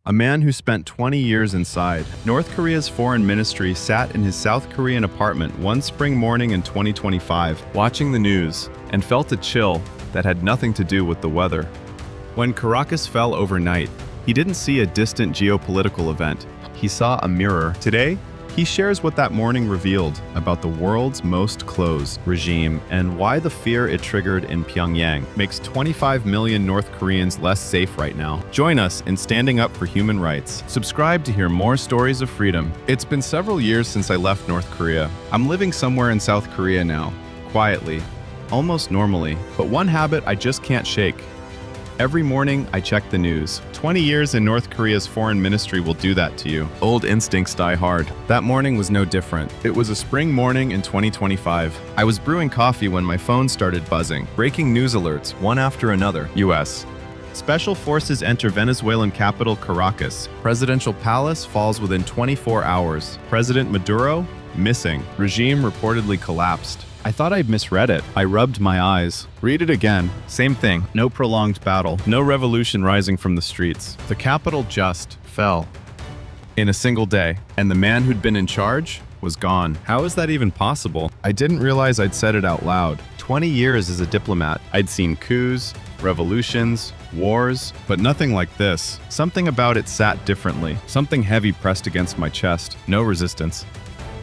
a man who spent 20 years inside. North Korea's foreign ministry sat in his South Korean apartment one spring morning in 2025, watching the news, and felt a chill that had nothing to do with the weather. When Caracas fell overnight, he didn't see a distant geopolitical event. He saw a mirror. Today, he shares what that morning revealed about the world's most closed regime and why the fear it triggered in Pyongyang makes 25 million North Koreans less safe right now. Join us in standing up for human rights. Subscribe to hear more stories of freedom. It's been several years since I left North Korea. I'm living somewhere in South Korea now, quietly, almost normally. But one habit I just can't shake. Every morning, I check the news. 20 years in North Korea's foreign ministry will do that to you. Old instincts die hard. That morning was no different. It was a spring morning in 2025. I was brewing coffee when my phone started buzzing. Breaking news alerts, one after another. U.S. Special forces enter Venezuelan capital Caracas. Presidential palace falls within 24 hours. President Maduro, missing. Regime reportedly collapsed. I thought I'd misread it. I rubbed my eyes. Read it again. Same thing. No prolonged battle. No revolution rising from the streets. The capital just fell in a single day. And the man who'd been in charge was gone. How is that even possible? I didn't realize I'd said it out loud. 20 years as a diplomat. I'd seen coups, revolutions, wars, but nothing like this. Something about it sat differently. Something heavy pressed against my chest. No resistance.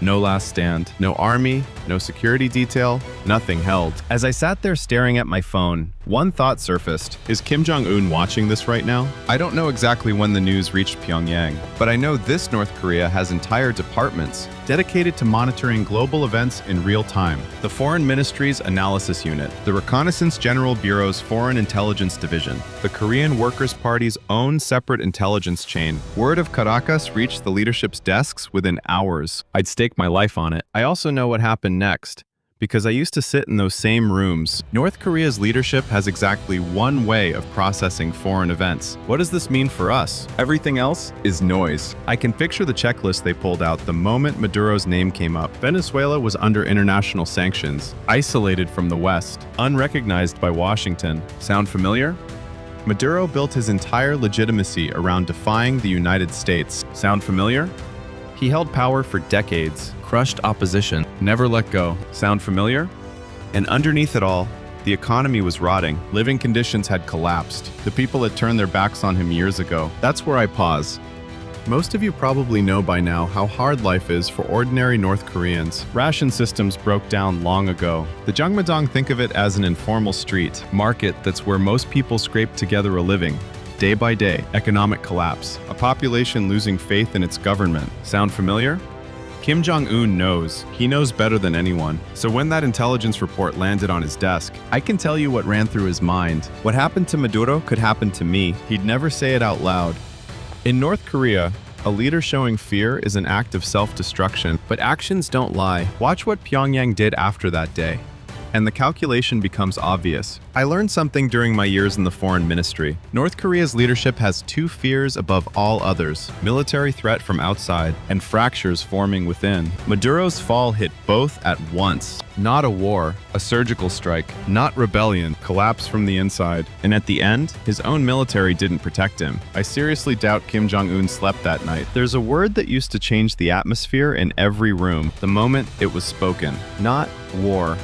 No last stand, no army, no security detail, nothing held. As I sat there staring at my phone, one thought surfaced. Is Kim Jong Un watching this right now? I don't know exactly when the news reached Pyongyang, but I know this North Korea has entire departments dedicated to monitoring global events in real time. The Foreign Ministry's Analysis Unit, the Reconnaissance General Bureau's Foreign Intelligence Division, the Korean Workers' Party's own separate intelligence chain. Word of Caracas reached the leadership's desks within hours. I'd stake my life on it. I also know what happened next, because I used to sit in those same rooms. North Korea's leadership has exactly one way of processing foreign events. What does this mean for us? Everything else is noise. I can picture the checklist they pulled out the moment Maduro's name came up. Venezuela was under international sanctions, isolated from the West, unrecognized by Washington. Sound familiar? Maduro built his entire legitimacy around defying the United States. Sound familiar? He held power for decades, crushed opposition, never let go. Sound familiar? And underneath it all, the economy was rotting. Living conditions had collapsed. The people had turned their backs on him years ago. That's where I pause. Most of you probably know by now how hard life is for ordinary North Koreans. Ration systems broke down long ago. The Jangmadang think of it as an informal street, market that's where most people scrape together a living. Day by day, economic collapse, a population losing faith in its government. Sound familiar? Kim Jong Un knows. He knows better than anyone. So when that intelligence report landed on his desk, I can tell you what ran through his mind. What happened to Maduro could happen to me. He'd never say it out loud. In North Korea, a leader showing fear is an act of self-destruction, but actions don't lie. Watch what Pyongyang did after that day, and the calculation becomes obvious. I learned something during my years in the foreign ministry. North Korea's leadership has two fears above all others: military threat from outside and fractures forming within. Maduro's fall hit both at once. Not a war, a surgical strike, not rebellion, collapse from the inside. And at the end, his own military didn't protect him. I seriously doubt Kim Jong Un slept that night. There's a word that used to change the atmosphere in every room the moment it was spoken. Not war.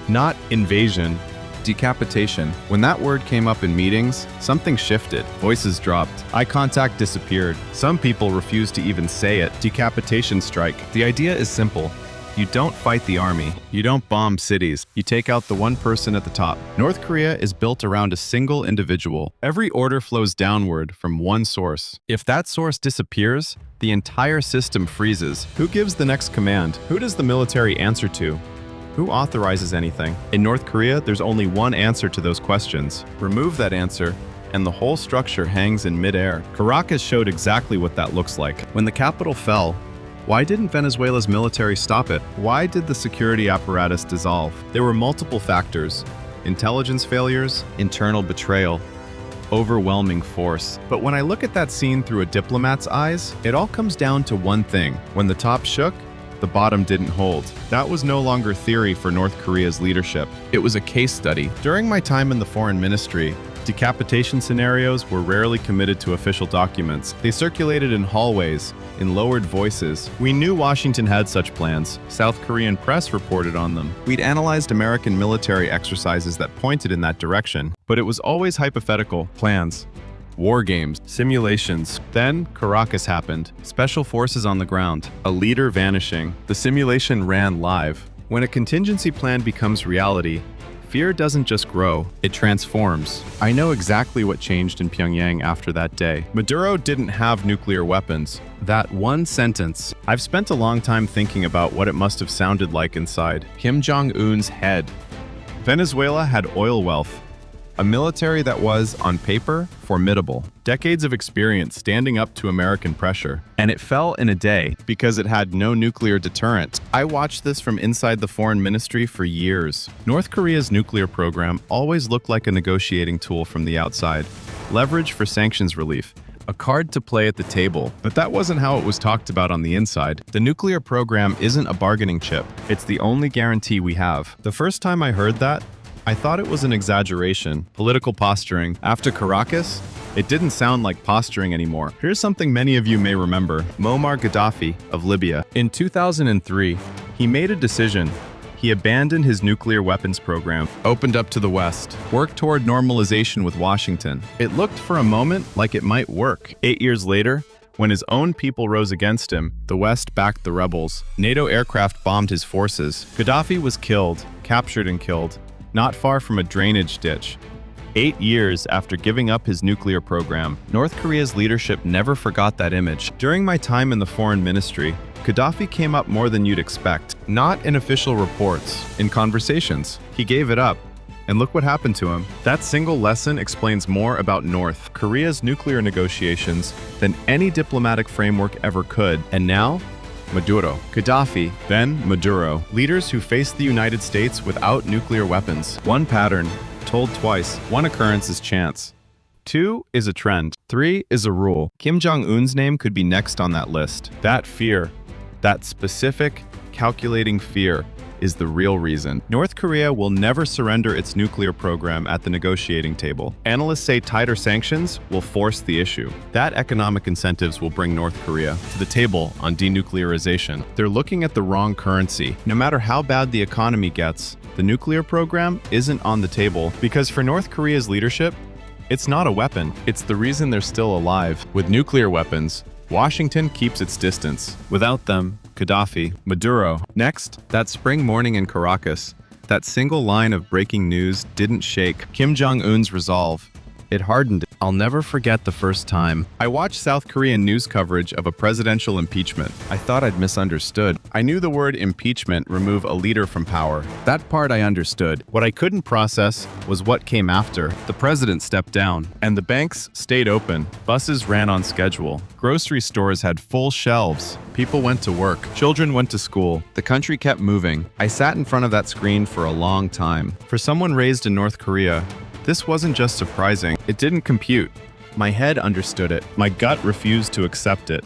Not invasion, decapitation. When that word came up in meetings, something shifted. Voices dropped. Eye contact disappeared. Some people refused to even say it. Decapitation strike. The idea is simple. You don't fight the army. You don't bomb cities. You take out the one person at the top. North Korea is built around a single individual. Every order flows downward from one source. If that source disappears, the entire system freezes. Who gives the next command? Who does the military answer to? Who authorizes anything? In North Korea, there's only one answer to those questions. Remove that answer, and the whole structure hangs in midair. Caracas showed exactly what that looks like. When the capital fell, why didn't Venezuela's military stop it? Why did the security apparatus dissolve? There were multiple factors: intelligence failures, internal betrayal, overwhelming force. But when I look at that scene through a diplomat's eyes, it all comes down to one thing. When the top shook, the bottom didn't hold. That was no longer theory for North Korea's leadership. It was a case study. During my time in the foreign ministry, Decapitation scenarios were rarely committed to official documents. They circulated in hallways, in lowered voices. We knew Washington had such plans. South Korean press reported on them. We'd analyzed American military exercises that pointed in that direction, but it was always hypothetical plans. War games, simulations. Then, Caracas happened. Special forces on the ground. A leader vanishing. The simulation ran live. When a contingency plan becomes reality, fear doesn't just grow, it transforms. I know exactly what changed in Pyongyang after that day. Maduro didn't have nuclear weapons. That one sentence. I've spent a long time thinking about what it must have sounded like inside Kim Jong Un's head. Venezuela had oil wealth. A military that was, on paper, formidable. Decades of experience standing up to American pressure. And it fell in a day because it had no nuclear deterrent. I watched this from inside the foreign ministry for years. North Korea's nuclear program always looked like a negotiating tool from the outside. Leverage for sanctions relief. A card to play at the table. But that wasn't how it was talked about on the inside. The nuclear program isn't a bargaining chip. It's the only guarantee we have. The first time I heard that, I thought it was an exaggeration, political posturing. After Caracas, it didn't sound like posturing anymore. Here's something many of you may remember. Muammar Gaddafi of Libya. In 2003, he made a decision. He abandoned his nuclear weapons program, opened up to the West, worked toward normalization with Washington. It looked for a moment like it might work. 8 years later, when his own people rose against him, the West backed the rebels. NATO aircraft bombed his forces. Gaddafi was killed, captured and killed, not far from a drainage ditch. 8 years after giving up his nuclear program, North Korea's leadership never forgot that image. During my time in the foreign ministry, Gaddafi came up more than you'd expect. Not in official reports, in conversations. He gave it up. And look what happened to him. That single lesson explains more about North Korea's nuclear negotiations than any diplomatic framework ever could. And now, Maduro, Gaddafi, then Maduro. Leaders who faced the United States without nuclear weapons. One pattern, told twice. One occurrence is chance. 2 is a trend. 3 is a rule. Kim Jong Un's name could be next on that list. That fear, that specific, calculating fear, is the real reason. North Korea will never surrender its nuclear program at the negotiating table. Analysts say tighter sanctions will force the issue. That economic incentives will bring North Korea to the table on denuclearization. They're looking at the wrong currency. No matter how bad the economy gets, the nuclear program isn't on the table because for North Korea's leadership, it's not a weapon. It's the reason they're still alive. With nuclear weapons, Washington keeps its distance. Without them, Gaddafi, Maduro. Next, that spring morning in Caracas, that single line of breaking news didn't shake Kim Jong Un's resolve. It hardened. I'll never forget the first time. I watched South Korean news coverage of a presidential impeachment. I thought I'd misunderstood. I knew the word impeachment remove a leader from power. That part I understood. What I couldn't process was what came after. The president stepped down, and the banks stayed open. Buses ran on schedule. Grocery stores had full shelves. People went to work. Children went to school. The country kept moving. I sat in front of that screen for a long time. For someone raised in North Korea, this wasn't just surprising, it didn't compute. My head understood it. My gut refused to accept it.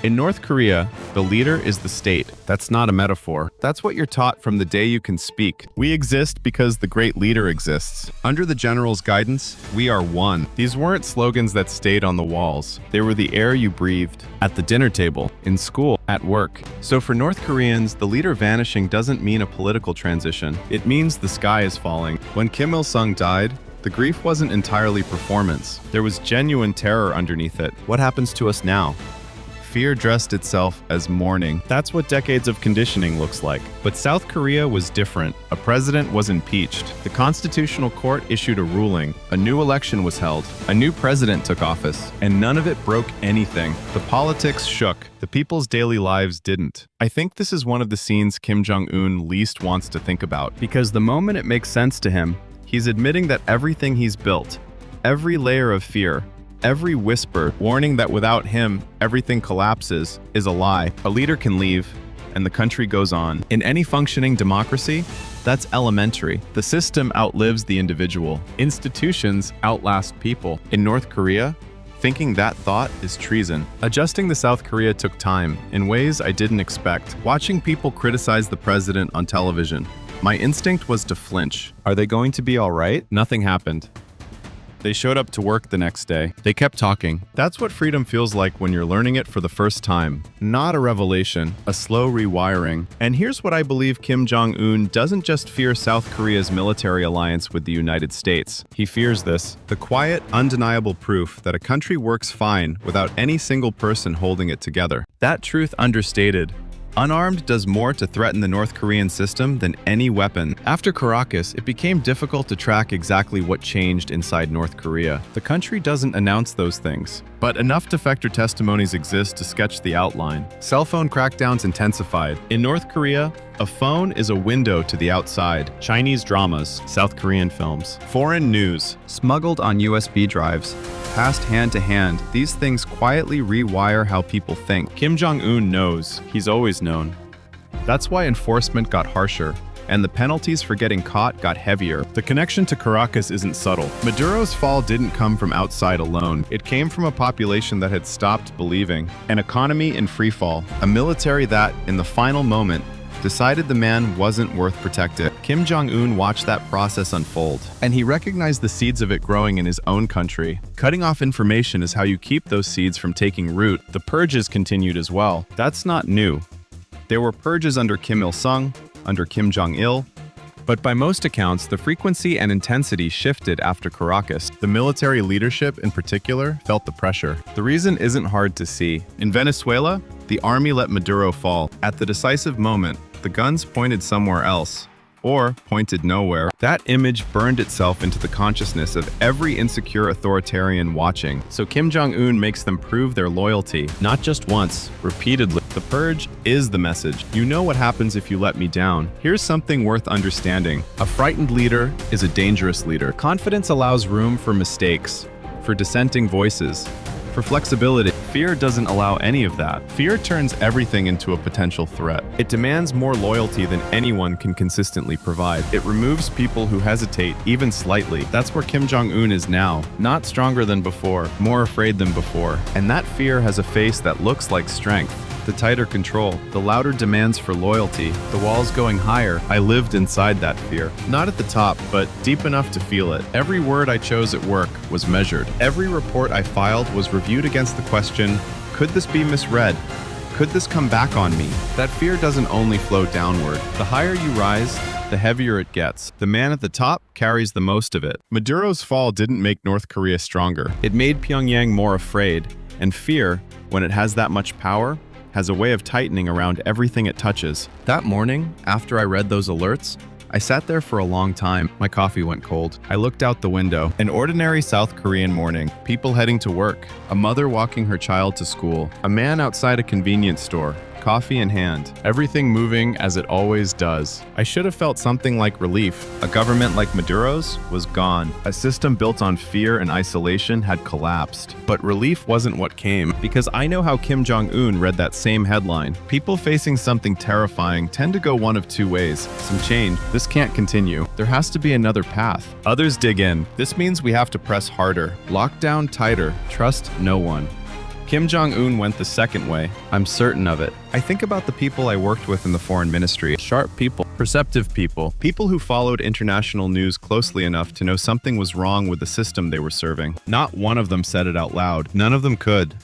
In North Korea, the leader is the state. That's not a metaphor. That's what you're taught from the day you can speak. We exist because the great leader exists. Under the general's guidance, we are one. These weren't slogans that stayed on the walls. They were the air you breathed, at the dinner table, in school, at work. So for North Koreans, the leader vanishing doesn't mean a political transition. It means the sky is falling. When Kim Il-sung died, the grief wasn't entirely performance. There was genuine terror underneath it. What happens to us now? Fear dressed itself as mourning. That's what decades of conditioning looks like. But South Korea was different. A president was impeached. The Constitutional Court issued a ruling. A new election was held. A new president took office. And none of it broke anything. The politics shook. The people's daily lives didn't. I think this is one of the scenes Kim Jong Un least wants to think about. Because the moment it makes sense to him, he's admitting that everything he's built, every layer of fear, every whisper warning that without him, everything collapses, is a lie. A leader can leave, and the country goes on. In any functioning democracy, that's elementary. The system outlives the individual. Institutions outlast people. In North Korea, thinking that thought is treason. Adjusting to South Korea took time, in ways I didn't expect. Watching people criticize the president on television, my instinct was to flinch. Are they going to be all right? Nothing happened. They showed up to work the next day. They kept talking. That's what freedom feels like when you're learning it for the first time. Not a revelation, a slow rewiring. And here's what I believe: Kim Jong Un doesn't just fear South Korea's military alliance with the United States. He fears this, the quiet, undeniable proof that a country works fine without any single person holding it together. That truth understated. Unarmed does more to threaten the North Korean system than any weapon. After Caracas, it became difficult to track exactly what changed inside North Korea. The country doesn't announce those things, but enough defector testimonies exist to sketch the outline. Cell phone crackdowns intensified. In North Korea, a phone is a window to the outside. Chinese dramas, South Korean films, foreign news, smuggled on USB drives, passed hand to hand. These things quietly rewire how people think. Kim Jong Un knows. He's always known. That's why enforcement got harsher, and the penalties for getting caught got heavier. The connection to Caracas isn't subtle. Maduro's fall didn't come from outside alone. It came from a population that had stopped believing, an economy in freefall, a military that, in the final moment, decided the man wasn't worth protecting. Kim Jong Un watched that process unfold, and he recognized the seeds of it growing in his own country. Cutting off information is how you keep those seeds from taking root. The purges continued as well. That's not new. There were purges under Kim Il-sung, under Kim Jong-il, but by most accounts, the frequency and intensity shifted after Caracas. The military leadership, in particular, felt the pressure. The reason isn't hard to see. In Venezuela, the army let Maduro fall. At the decisive moment, the guns pointed somewhere else, or pointed nowhere. That image burned itself into the consciousness of every insecure authoritarian watching. So Kim Jong-un makes them prove their loyalty, not just once, repeatedly. The purge is the message. You know what happens if you let me down. Here's something worth understanding. A frightened leader is a dangerous leader. Confidence allows room for mistakes, for dissenting voices, for flexibility. Fear doesn't allow any of that. Fear turns everything into a potential threat. It demands more loyalty than anyone can consistently provide. It removes people who hesitate, even slightly. That's where Kim Jong Un is now. Not stronger than before, more afraid than before. And that fear has a face that looks like strength. The tighter control, the louder demands for loyalty, the walls going higher. I lived inside that fear. Not at the top, but deep enough to feel it. Every word I chose at work was measured. Every report I filed was reviewed against the question, could this be misread? Could this come back on me? That fear doesn't only flow downward. The higher you rise, the heavier it gets. The man at the top carries the most of it. Maduro's fall didn't make North Korea stronger. It made Pyongyang more afraid. And fear, when it has that much power, has a way of tightening around everything it touches. That morning, after I read those alerts, I sat there for a long time. My coffee went cold. I looked out the window. An ordinary South Korean morning. People heading to work. A mother walking her child to school. A man outside a convenience store, coffee in hand. Everything moving as it always does. I should have felt something like relief. A government like Maduro's was gone. A system built on fear and isolation had collapsed. But relief wasn't what came, because I know how Kim Jong Un read that same headline. People facing something terrifying tend to go one of two ways. Some change. This can't continue. There has to be another path. Others dig in. This means we have to press harder, lock down tighter, trust no one. Kim Jong Un went the second way. I'm certain of it. I think about the people I worked with in the foreign ministry. Sharp people, perceptive people, people who followed international news closely enough to know something was wrong with the system they were serving. Not one of them said it out loud. None of them could.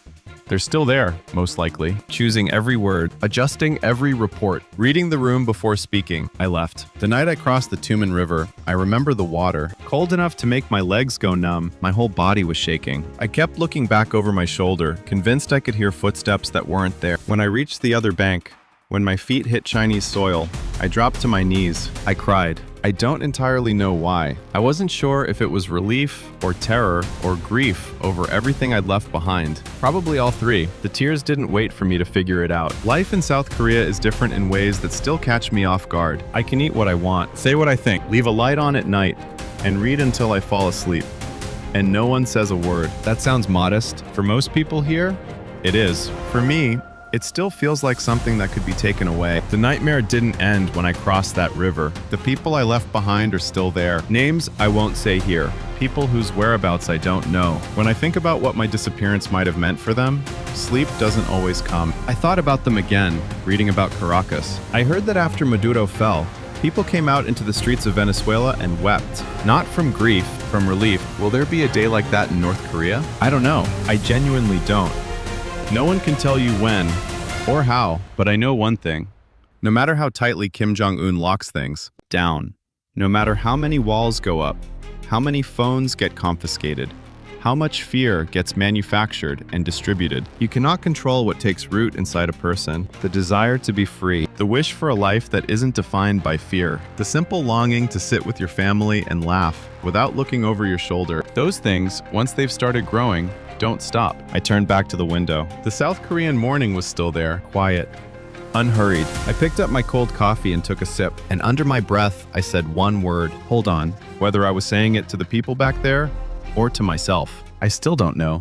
They're still there, most likely, choosing every word, adjusting every report, reading the room before speaking. I left. The night I crossed the Tumen River, I remember the water, cold enough to make my legs go numb. My whole body was shaking. I kept looking back over my shoulder, convinced I could hear footsteps that weren't there. When I reached the other bank, when my feet hit Chinese soil, I dropped to my knees. I cried. I don't entirely know why. I wasn't sure if it was relief or terror or grief over everything I'd left behind. Probably all three. The tears didn't wait for me to figure it out. Life in South Korea is different in ways that still catch me off guard. I can eat what I want, say what I think, leave a light on at night, and read until I fall asleep. And no one says a word. That sounds modest. For most people here, it is. For me, it still feels like something that could be taken away. The nightmare didn't end when I crossed that river. The people I left behind are still there. Names I won't say here. People whose whereabouts I don't know. When I think about what my disappearance might have meant for them, sleep doesn't always come. I thought about them again, reading about Caracas. I heard that after Maduro fell, people came out into the streets of Venezuela and wept. Not from grief, from relief. Will there be a day like that in North Korea? I don't know. I genuinely don't. No one can tell you when or how, but I know one thing. No matter how tightly Kim Jong Un locks things down, no matter how many walls go up, how many phones get confiscated, how much fear gets manufactured and distributed, you cannot control what takes root inside a person. The desire to be free, the wish for a life that isn't defined by fear, the simple longing to sit with your family and laugh without looking over your shoulder. Those things, once they've started growing, don't stop. I turned back to the window. The South Korean morning was still there, quiet, unhurried. I picked up my cold coffee and took a sip, and under my breath, I said one word, hold on. Whether I was saying it to the people back there or to myself, I still don't know.